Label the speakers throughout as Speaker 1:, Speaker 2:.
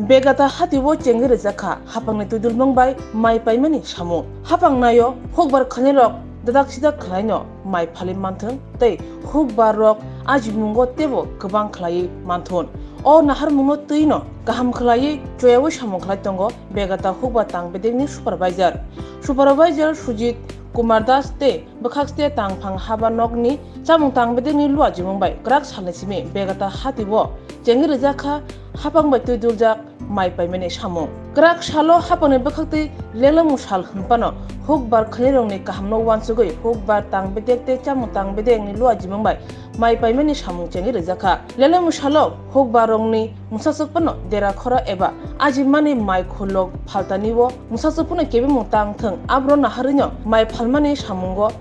Speaker 1: Begata hatiwo cengere zaka hapang tu dul mongbai mai paimani samu hapang nayo hokbar khanirok dadak sidak khlaino mai phali manthang tei hokbar rok ajimungo tebo gobang khlai manthon o nahar mungo tuino gaham khlai choyawo samu khlai tongo begata hokba tangbedengni supervisor Sujit Kumar Das te bakhakste tangphang habanokni chamung tangbedengni luaji mongbai krak salnesimi begata hatiwo cengere zaka hapang bai tu duljak mai paimani samu krak salo hapane bakhakte lelamu sal hunpano hokbar khairongni kahamno wansugoi hokbar tangbedekte chamung tangbedengni luaji mongbai mai paimani samu cengere zaka lelamu salo hokbarongni musasukpano dera khora eba ajimani mai kholok phaltaniwo musasukpano kebe mutang thang abro naharinyo mai phalmani samungo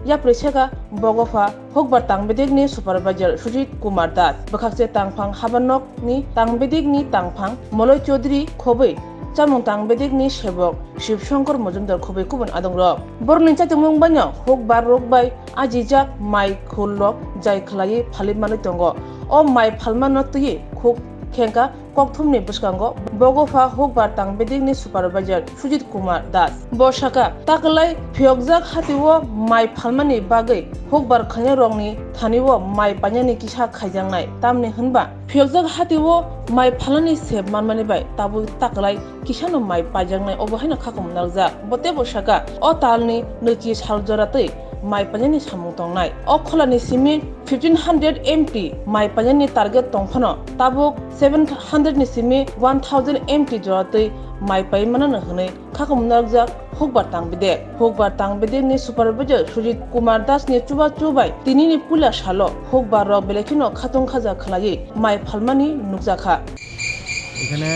Speaker 1: yapreseka bogofa hokbar tangbedekni supervisor Sujit Kumar Das bakhakse tangphang habanok ni tangbedekni tangphang Moloi Chaudhary khobai chamung tangbedekni sebok Shiv Shankar Mojumdar khobai kubun adongrok borni chatumung banyo hokbar rokbai ajijak mai kholok jai khlai phalimani tongo o mai phalmano tui khok khenka kokthumni buskango bogofa hokbar tangbedekni supervisor Sujit Kumar Das boshaka taklai phiokjak hatiwo mai phalmani bagai hokbar khairongni thaniwo mai panyani kisa khaijangnai tamni hunba phiokjak hatiwo mai phalani seb manmani bai tabu taklai kisano mai pajangnai obohaina khakum naljak bote boshaka o talni nuki saljoratei mai panyani samung tongnai o kholani simi 1500 MT mai panyani target tongphano tabuk 700 ni simi 1000 MT joratei mai paimana hne khakum naljak hokbar tangbedek ni supervisor Sujit Kumar Das ni chuba chubai tini ni pula salo hokbar ro belekino khatong khaja khlai mai phalmani nukjakha
Speaker 2: এখানে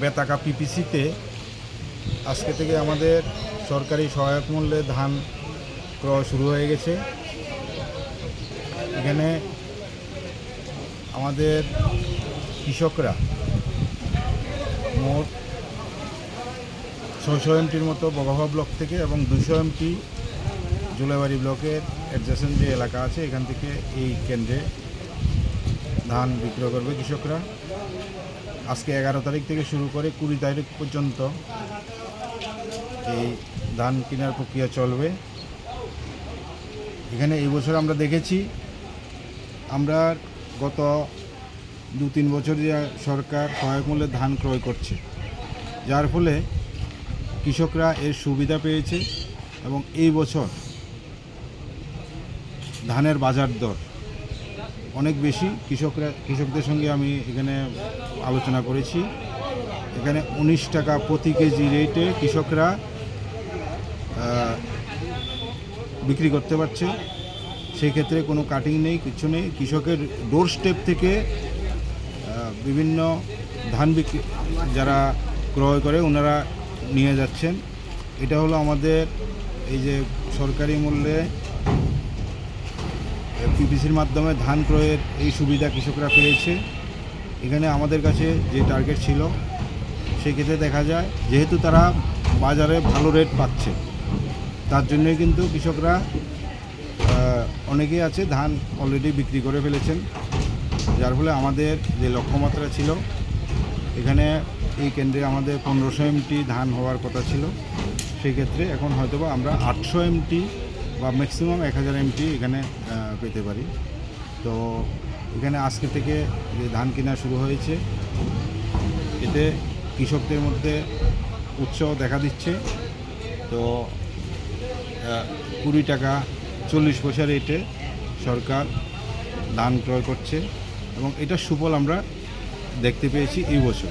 Speaker 2: বেতাকা পিপিসিতে আজকে থেকে আমাদের সরকারি সহায়ক মূল্যে ধান ক্রয় শুরু হয়ে গেছে। এখানে আমাদের কৃষকরা মোট 600 এমটির মতো বগাভা ব্লক থেকে এবং 200 এমটি জুলাইবাড়ি ব্লকের অ্যাডজেসেন্ট যে এলাকা আছে এখান থেকে এই কেন্দ্রে ধান বিক্রয় করবে কৃষকরা। আজকে 11 তারিখ থেকে শুরু করে 20 তারিখ পর্যন্ত এই ধান কেনার প্রক্রিয়া চলবে। এখানে এই বছর আমরা দেখেছি আমরা গত 2-3 বছর যে সরকার সহায়ক মূল্যে ধান ক্রয় করছে যার ফলে কৃষকরা এর সুবিধা পেয়েছে এবং এই বছর ধানের বাজার দর অনেক বেশি। কৃষকদের সঙ্গে আমি এখানে আলোচনা করেছি। এখানে 19 টাকা প্রতি কেজি রেটে কৃষকরা বিক্রি করতে পারছে। সেই ক্ষেত্রে কোনো কাটিং নেই, কিছু নেই। কৃষকের ডোর স্টেপ থেকে বিভিন্ন ধান বিক্রি যারা ক্রয় করে ওনারা নিয়ে যাচ্ছেন। এটা হলো আমাদের এই যে সরকারি মূল্যে পিপিসির মাধ্যমে ধান ক্রয়ের এই সুবিধা কৃষকরা পেয়েছে। এখানে আমাদের কাছে যে টার্গেট ছিল সেই ক্ষেত্রে দেখা যায় যেহেতু তারা বাজারে ভালো রেট পাচ্ছে তার জন্যই কিন্তু কৃষকরা অনেকেই আছে ধান অলরেডি বিক্রি করে ফেলেছেন, যার ফলে আমাদের যে লক্ষ্যমাত্রা ছিল এখানে এই কেন্দ্রে আমাদের 1500 এমটি ধান হওয়ার কথা ছিল, সেই ক্ষেত্রে এখন হয়তোবা আমরা 800 এমটি বা ম্যাক্সিমাম 1000 এমটি এখানে পেতে পারি। তো এখানে আজকে থেকে যে ধান কেনা শুরু হয়েছে এতে কৃষকদের মধ্যে উৎসাহ দেখা দিচ্ছে। তো 20 টাকা 40 পয়সা রেটে সরকার ধান ক্রয় করছে এবং এটার সুফল আমরা দেখতে পেয়েছি এই বছর।